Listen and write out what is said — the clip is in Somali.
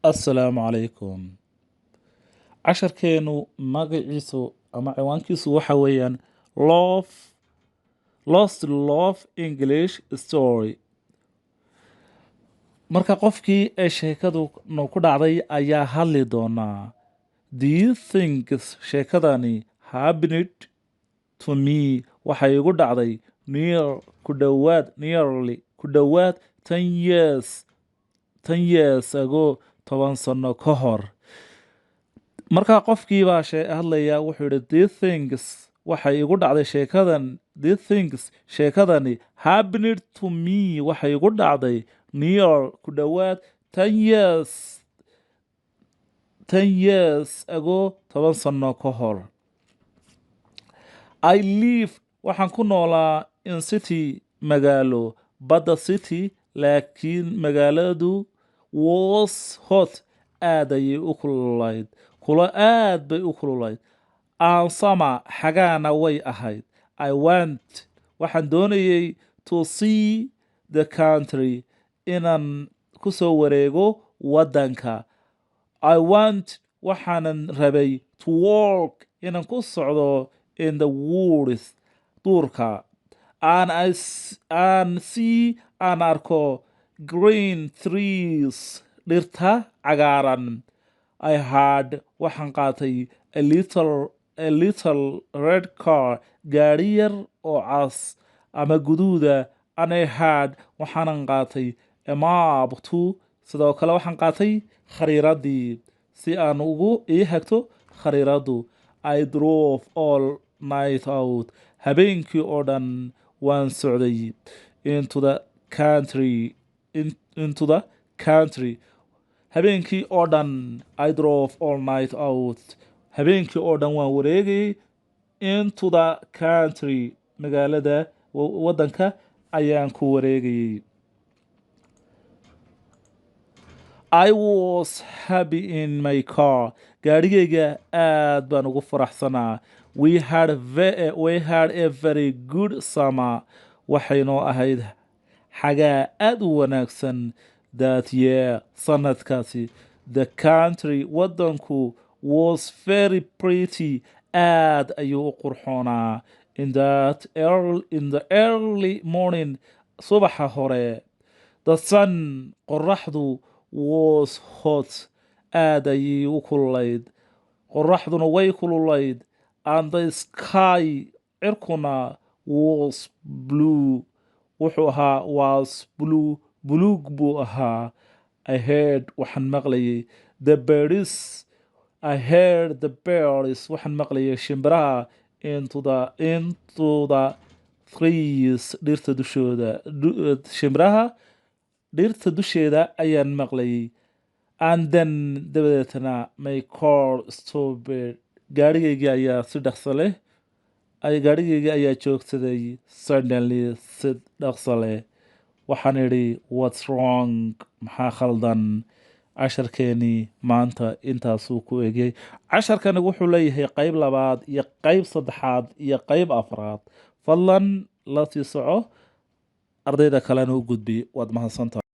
Assalaamu calaykum. Casharkeenu magaciisu ama ciwaankiisu waxa weeyaan love lost love English story. Marka qofkii ee sheekadu no ku dhacday ayaa hadli doonaa. Do you think sheekadani happened to me? Waxay igu dhacday nearly ku dhowaad 10 years ago, 10 sano ka hor. Marka qofkii baa hadlaya wuxuu yidhi these things waxay igu dhacday these things sheekadani happened to me waxay igu dhacday near ku dhowaad 10 years ago, 10 sano ka hor. I live waxaan ku noolaa in city magaalo, but the city laakiin magaaladu was hot, aad ayay u kululayd, aad bay u kululayd. And summer xagaana way ahayd. I went waxaan doonayay to see the country inaan ku soo wareego waddanka. I want waxaanan rabay to walk inaan ku socdo in the woods duurka. And see aan arko green trees dhirta cagaaran. I had waxaan qaatay a little red car gaari yar oo cas ama guduuda. And I had waxaanan qaatay a map too, sidoo kale waxaan qaatay khariiradii si aan ugu ii hagto khariiradu. I drove all night out habeenkii oo dhan waan socday into the country habeenkii oo dhan. I drove all night out habeenkii oo dhan waan wareegayay into the country magaalada waddanka ayaan ku wareegayay. I was happy in my car gaarigayga aad baan ugu faraxsanaa. We had a very good summer waxaynoo ahayd xagaa aad u wanaagsan that year sanadkaasi. The country waddanku was very pretty aad ayuu u qurxoonaa. In the early morning subaxa hore. The sun qoraxdu was hot aad ayay u kululayd, qoraxduna way kululayd. And the sky cirkuna was blue wuxuu ahaa was buluug buu ahaa. I heard waxaan maqlayay the birds waxaan maqlayay shimbiraha into the trees dhirta dushooda shimbiraha dhirta dusheeda ayaan maqlayay. And then dabadeetna my car stopped gaarigaygii ayaa si dhaqso leh gaarigaygii ayaa joogsaday suddenly si dhaqso leh. waxaan idhi what's wrong maxaa khaldan. casharkeenii maanta intaasuu ku egay. casharkani wuxuu leeyahay qayb labaad iyo qayb saddexaad iyo qayb afraad. fadlan la sii soco ardayda kalena u gudbi. waad mahadsantahay.